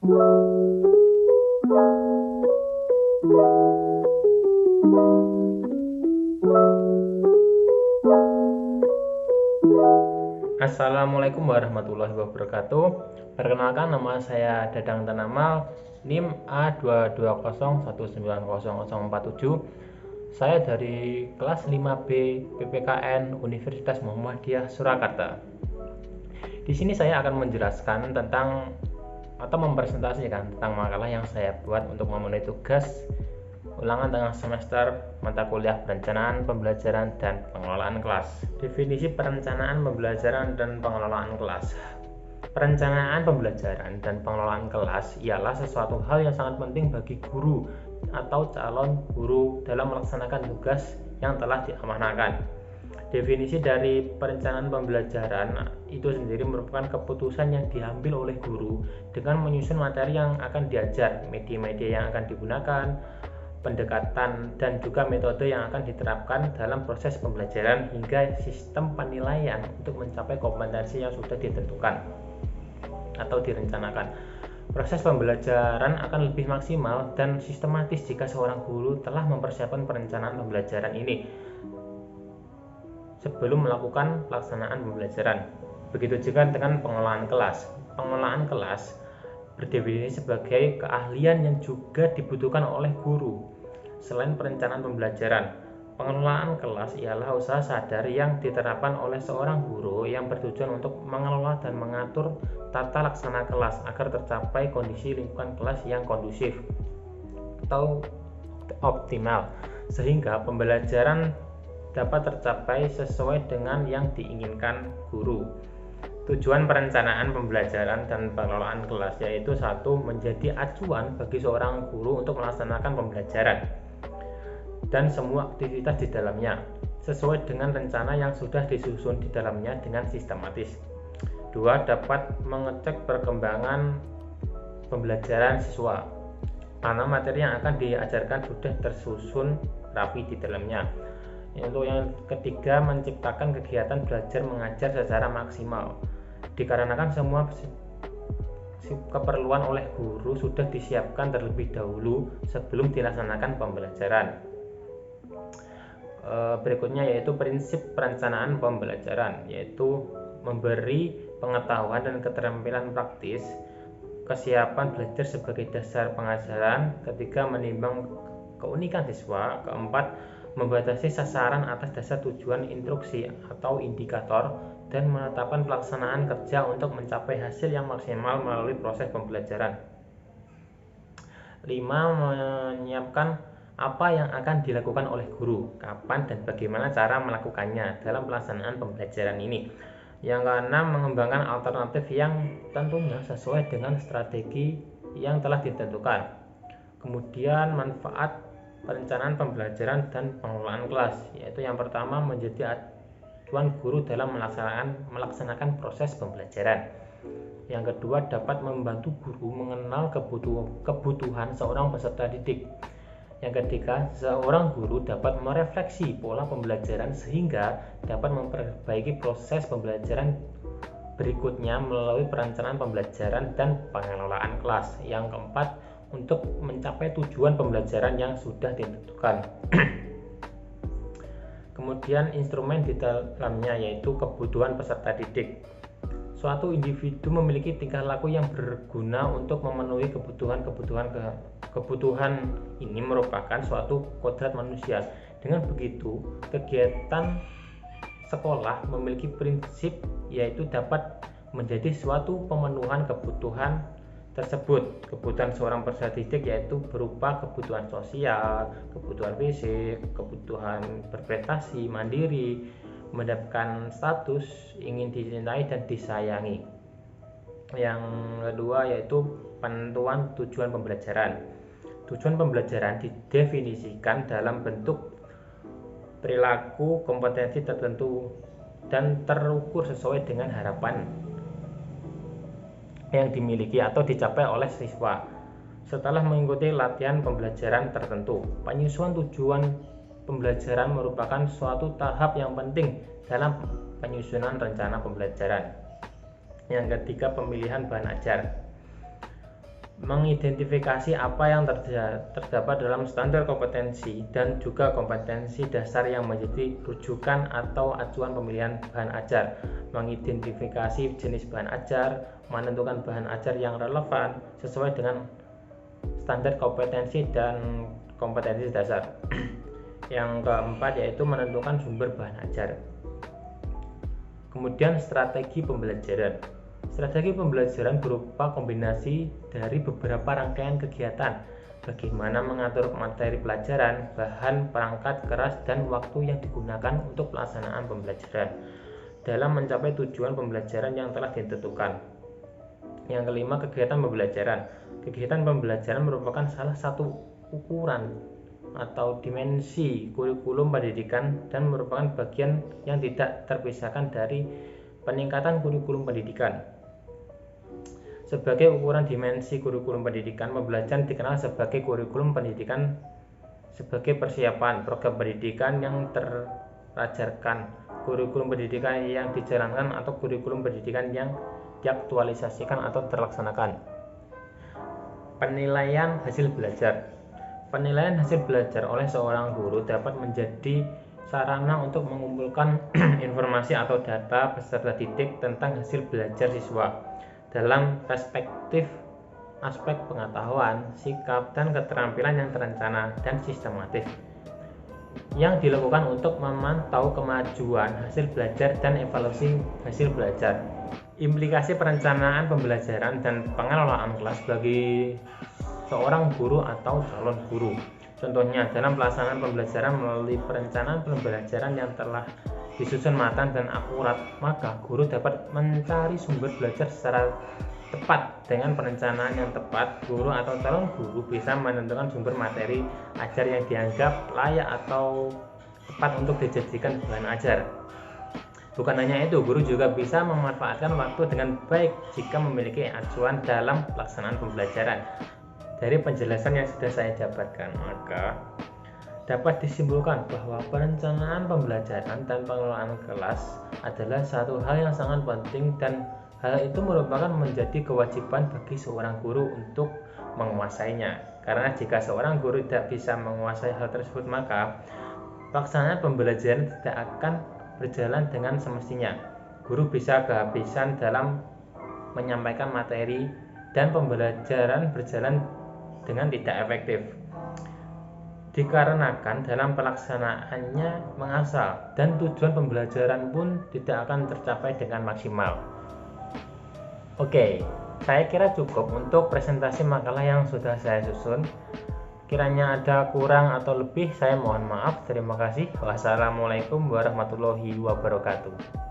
Assalamualaikum warahmatullahi wabarakatuh. Perkenalkan, nama saya Dadang Tanamal, NIM A220190047. Saya dari kelas 5B PPKN Universitas Muhammadiyah Surakarta. Di sini saya akan menjelaskan tentang atau mempresentasikan tentang makalah yang saya buat untuk memenuhi tugas ulangan tengah semester mata kuliah perencanaan pembelajaran dan pengelolaan kelas. Definisi perencanaan pembelajaran dan pengelolaan kelas. Perencanaan pembelajaran dan pengelolaan kelas ialah sesuatu hal yang sangat penting bagi guru atau calon guru dalam melaksanakan tugas yang telah diamanahkan. Definisi dari perencanaan pembelajaran itu sendiri merupakan keputusan yang diambil oleh guru dengan menyusun materi yang akan diajar, media-media yang akan digunakan, pendekatan dan juga metode yang akan diterapkan dalam proses pembelajaran hingga sistem penilaian untuk mencapai kompetensi yang sudah ditentukan atau direncanakan. Proses pembelajaran akan lebih maksimal dan sistematis jika seorang guru telah mempersiapkan perencanaan pembelajaran ini sebelum melakukan pelaksanaan pembelajaran. Begitu juga dengan pengelolaan kelas. Pengelolaan kelas berdefinisi sebagai keahlian yang juga dibutuhkan oleh guru. Selain perencanaan pembelajaran, pengelolaan kelas ialah usaha sadar yang diterapkan oleh seorang guru yang bertujuan untuk mengelola dan mengatur tata laksana kelas agar tercapai kondisi lingkungan kelas yang kondusif atau optimal, sehingga pembelajaran dapat tercapai sesuai dengan yang diinginkan guru. Tujuan perencanaan pembelajaran dan pengelolaan kelas yaitu satu, menjadi acuan bagi seorang guru untuk melaksanakan pembelajaran dan semua aktivitas di dalamnya sesuai dengan rencana yang sudah disusun di dalamnya dengan sistematis. Dua, dapat mengecek perkembangan pembelajaran siswa, mana materi yang akan diajarkan sudah tersusun rapi di dalamnya. Untuk yang ketiga, menciptakan kegiatan belajar mengajar secara maksimal, dikarenakan semua keperluan oleh guru sudah disiapkan terlebih dahulu sebelum dilaksanakan pembelajaran. Berikutnya yaitu prinsip perencanaan pembelajaran, yaitu memberi pengetahuan dan keterampilan praktis, kesiapan belajar sebagai dasar pengajaran. Ketiga, menimbang keunikan siswa. Keempat, membatasi sasaran atas dasar tujuan instruksi atau indikator dan menetapkan pelaksanaan kerja untuk mencapai hasil yang maksimal melalui proses pembelajaran. 5. Menyiapkan apa yang akan dilakukan oleh guru, kapan dan bagaimana cara melakukannya dalam pelaksanaan pembelajaran ini. Yang keenam, mengembangkan alternatif yang tentunya sesuai dengan strategi yang telah ditentukan. Kemudian manfaat perencanaan pembelajaran dan pengelolaan kelas, yaitu yang pertama, menjadi acuan guru dalam melaksanakan proses pembelajaran. Yang kedua, dapat membantu guru mengenal kebutuhan seorang peserta didik. Yang ketiga, seorang guru dapat merefleksi pola pembelajaran sehingga dapat memperbaiki proses pembelajaran berikutnya melalui perencanaan pembelajaran dan pengelolaan kelas. Yang keempat, untuk mencapai tujuan pembelajaran yang sudah ditentukan. Kemudian instrumen di dalamnya yaitu kebutuhan peserta didik. Suatu individu memiliki tingkah laku yang berguna untuk memenuhi kebutuhan ini merupakan suatu kodrat manusia. Dengan begitu, kegiatan sekolah memiliki prinsip yaitu dapat menjadi suatu pemenuhan kebutuhan tersebut. Kebutuhan seorang peserta didik yaitu berupa kebutuhan sosial, kebutuhan fisik, kebutuhan berprestasi, mandiri, mendapatkan status, ingin dicintai dan disayangi. Yang kedua yaitu penentuan tujuan pembelajaran. Tujuan pembelajaran didefinisikan dalam bentuk perilaku kompetensi tertentu dan terukur sesuai dengan harapan yang dimiliki atau dicapai oleh siswa setelah mengikuti latihan pembelajaran tertentu. Penyusunan tujuan pembelajaran merupakan suatu tahap yang penting dalam penyusunan rencana pembelajaran. Yang ketiga, pemilihan bahan ajar. mengidentifikasi apa yang terdapat dalam standar kompetensi dan juga kompetensi dasar yang menjadi rujukan atau acuan pemilihan bahan ajar, mengidentifikasi jenis bahan ajar, menentukan bahan ajar yang relevan sesuai dengan standar kompetensi dan kompetensi dasar. Yang keempat yaitu menentukan sumber bahan ajar. Kemudian strategi pembelajaran. Strategi pembelajaran berupa kombinasi dari beberapa rangkaian kegiatan, bagaimana mengatur materi pelajaran, bahan, perangkat, keras, dan waktu yang digunakan untuk pelaksanaan pembelajaran dalam mencapai tujuan pembelajaran yang telah ditentukan. Yang kelima, kegiatan pembelajaran. Kegiatan pembelajaran merupakan salah satu ukuran atau dimensi kurikulum pendidikan dan merupakan bagian yang tidak terpisahkan dari peningkatan kurikulum pendidikan. Sebagai ukuran dimensi kurikulum pendidikan, pembelajaran dikenal sebagai kurikulum pendidikan sebagai persiapan program pendidikan yang terajarkan, kurikulum pendidikan yang dijalankan, atau kurikulum pendidikan yang diaktualisasikan atau terlaksanakan. Penilaian hasil belajar. Penilaian hasil belajar oleh seorang guru dapat menjadi sarana untuk mengumpulkan informasi atau data beserta didik tentang hasil belajar siswa dalam perspektif aspek pengetahuan, sikap, dan keterampilan yang terencana dan sistematis yang dilakukan untuk memantau kemajuan hasil belajar dan evaluasi hasil belajar. Implikasi perencanaan pembelajaran dan pengelolaan kelas bagi seorang guru atau calon guru. Contohnya, dalam pelaksanaan pembelajaran melalui perencanaan pembelajaran yang telah disusun matang dan akurat, maka guru dapat mencari sumber belajar secara tepat. Dengan perencanaan yang tepat, guru atau calon guru bisa menentukan sumber materi ajar yang dianggap layak atau tepat untuk dijadikan bahan ajar. Bukan hanya itu, guru juga bisa memanfaatkan waktu dengan baik jika memiliki acuan dalam pelaksanaan pembelajaran. Dari penjelasan yang sudah saya jabarkan, maka dapat disimpulkan bahwa perencanaan pembelajaran dan pengelolaan kelas adalah satu hal yang sangat penting, dan hal itu merupakan menjadi kewajiban bagi seorang guru untuk menguasainya. Karena jika seorang guru tidak bisa menguasai hal tersebut, maka pelaksanaan pembelajaran tidak akan berjalan dengan semestinya. Guru bisa kehabisan dalam menyampaikan materi dan pembelajaran berjalan dengan tidak efektif, dikarenakan dalam pelaksanaannya mengasal dan tujuan pembelajaran pun tidak akan tercapai dengan maksimal. Oke, saya kira cukup untuk presentasi makalah yang sudah saya susun. Kiranya ada kurang atau lebih, saya mohon maaf. Terima kasih. Wassalamualaikum warahmatullahi wabarakatuh.